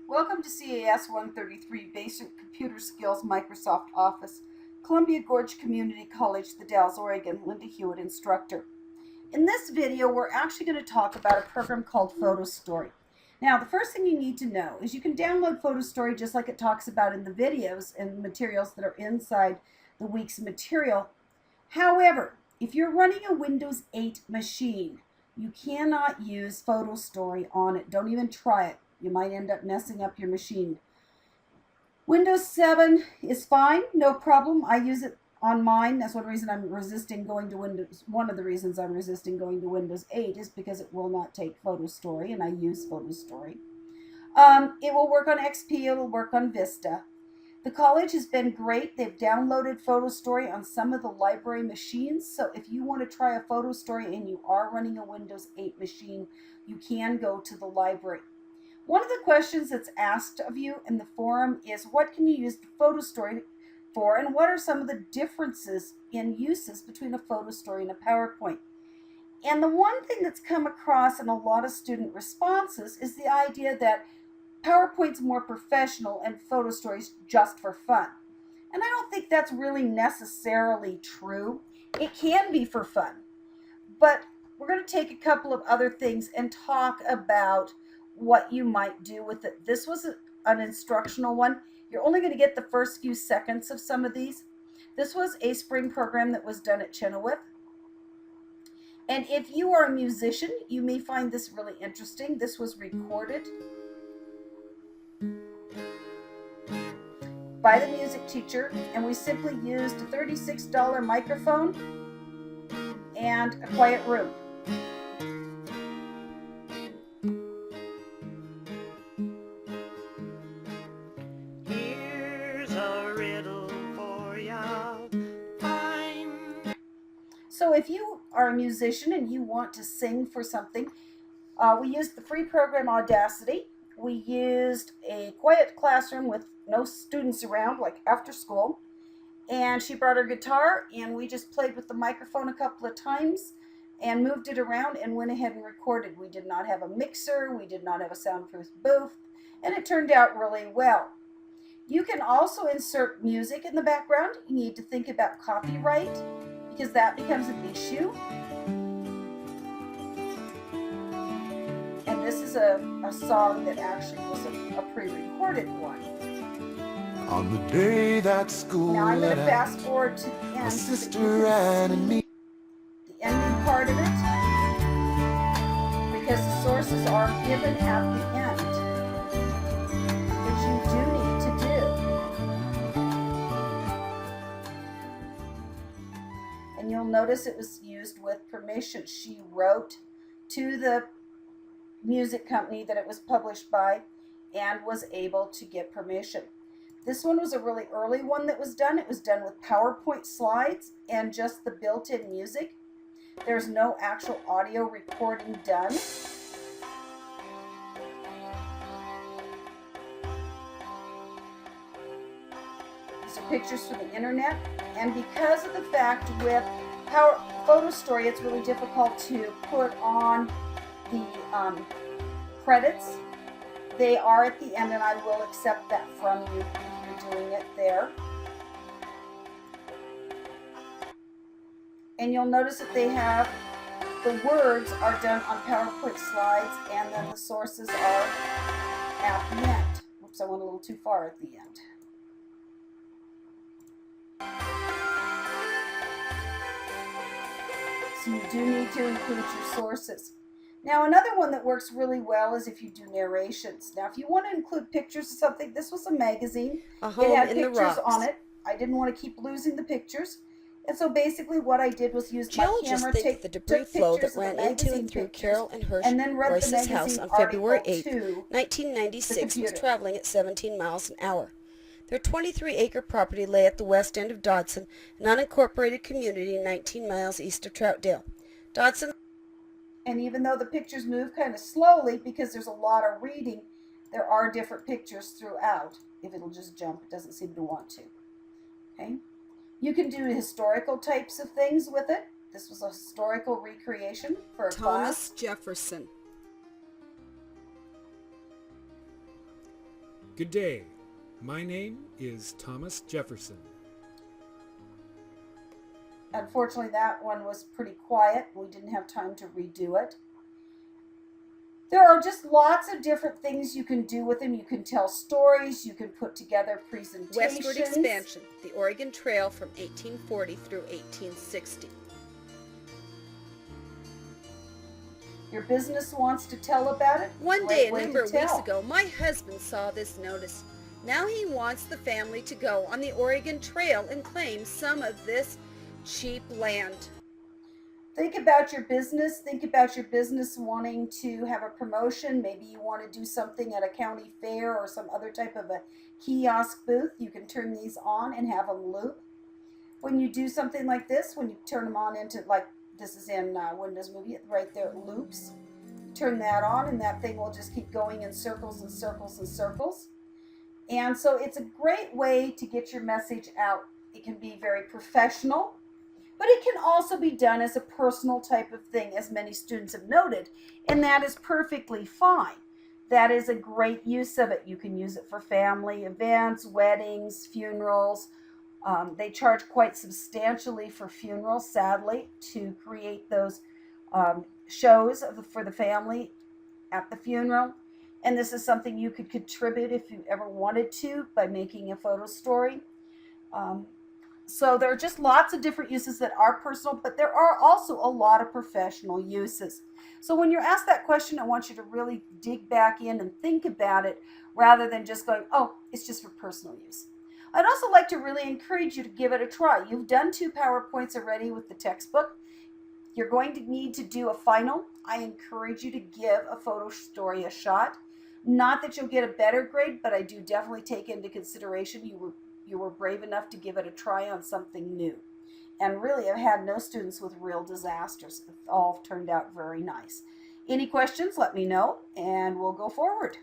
Welcome to CAS 133 Basic Computer Skills Microsoft Office, Columbia Gorge Community College, The Dalles, Oregon. Linda Hughitt, instructor. In this video, we're actually going to talk about a program called Photo Story. Now, the first thing you need to know is you can download Photo Story just like it talks about in the videos and materials that are inside the week's material. However, if you're running a Windows 8 machine, you cannot use Photo Story on it. Don't even try it. You might end up messing up your machine. Windows 7 is fine, no problem. I use it on mine. That's one reason I'm resisting going to Windows. One of the reasons I'm resisting going to Windows 8 is because it will not take Photo Story, and I use Photo Story. It will work on XP. It will work on Vista. The college has been great. They've downloaded Photo Story on some of the library machines. So if you want to try a Photo Story and you are running a Windows 8 machine, you can go to the library. One of the questions that's asked of you in the forum is, what can you use the Photo Story for, and what are some of the differences in uses between a Photo Story and a PowerPoint? And the one thing that's come across in a lot of student responses is the idea that PowerPoint's more professional and Photo Story's just for fun. And I don't think that's really necessarily true. It can be for fun. But we're going to take a couple of other things and talk about what you might do with it. This was an instructional one. You're only going to get the first few seconds of some of these. This was a spring program that was done at Chenoweth. And if you are a musician, you may find this really interesting. This was recorded by the music teacher, and we simply used a $36 microphone and a quiet room. So if you are a musician and you want to sing for something, we used the free program Audacity. We used a quiet classroom with no students around, like after school. And she brought her guitar, and we just played with the microphone a couple of times and moved it around and went ahead and recorded. We did not have a mixer. We did not have a soundproof booth. And it turned out really well. You can also insert music in the background. You need to think about copyright, because that becomes an issue. And this is a song that actually was a pre-recorded one. On the day that school now I'm going to fast forward to the end. My sister and me. The ending part of it, because the sources are given at the end, which you do need to do. And you'll notice it was used with permission. She wrote to the music company that it was published by and was able to get permission. This one was a really early one that was done. It was done with PowerPoint slides and just the built-in music. There's no actual audio recording done. These are pictures from the internet. And because of the fact with Photo Story, it's really difficult to put on the credits. They are at the end, and I will accept that from you if you're doing it there. And you'll notice that they have, the words are done on PowerPoint slides, and then the sources are at the end. Oops, I went a little too far at the end. So you do need to include your sources. Now, another one that works really well is if you do narrations. Now, if you want to include pictures of something, this was a magazine. It had pictures on it. I didn't want to keep losing the pictures. And so basically what I did was use my camera, take the debris flow that ran into and through Carol and Hirsch Royce's house on February 8, 1996 was traveling at 17 miles an hour. Their 23-acre property lay at the west end of Dodson, an unincorporated community 19 miles east of Troutdale. Dodson. And even though the pictures move kind of slowly because there's a lot of reading, there are different pictures throughout. If it'll just jump, it doesn't seem to want to. Okay. You can do historical types of things with it. This was a historical recreation for a class. Jefferson. Good day. My name is Thomas Jefferson. Unfortunately, that one was pretty quiet. We didn't have time to redo it. There are just lots of different things you can do with them. You can tell stories. You can put together presentations. Westward expansion, the Oregon Trail from 1840 through 1860. Your business wants to tell about it. One day, a number of weeks ago, my husband saw this notice. Now he wants the family to go on the Oregon Trail and claim some of this cheap land. Think about your business. Think about your business wanting to have a promotion. Maybe you want to do something at a county fair or some other type of a kiosk booth. You can turn these on and have them loop. When you do something like this, when you turn them on into, like this is in Windows Movie, right there it loops. Turn that on and that thing will just keep going in circles and circles and circles. And so it's a great way to get your message out. It can be very professional. But it can also be done as a personal type of thing, as many students have noted, and that is perfectly fine. That is a great use of it. You can use it for family events, weddings, funerals. They charge quite substantially for funerals, sadly, to create those shows for the family at the funeral. And this is something you could contribute if you ever wanted to by making a photo story. So there are just lots of different uses that are personal, but there are also a lot of professional uses. So when you're asked that question, I want you to really dig back in and think about it rather than just going, oh, it's just for personal use. I'd also like to really encourage you to give it a try. You've done 2 PowerPoints already with the textbook. You're going to need to do a final. I encourage you to give a photo story a shot. Not that you'll get a better grade, but I do definitely take into consideration you were brave enough to give it a try on something new. And really, I've had no students with real disasters. It all turned out very nice. Any questions, let me know, and we'll go forward.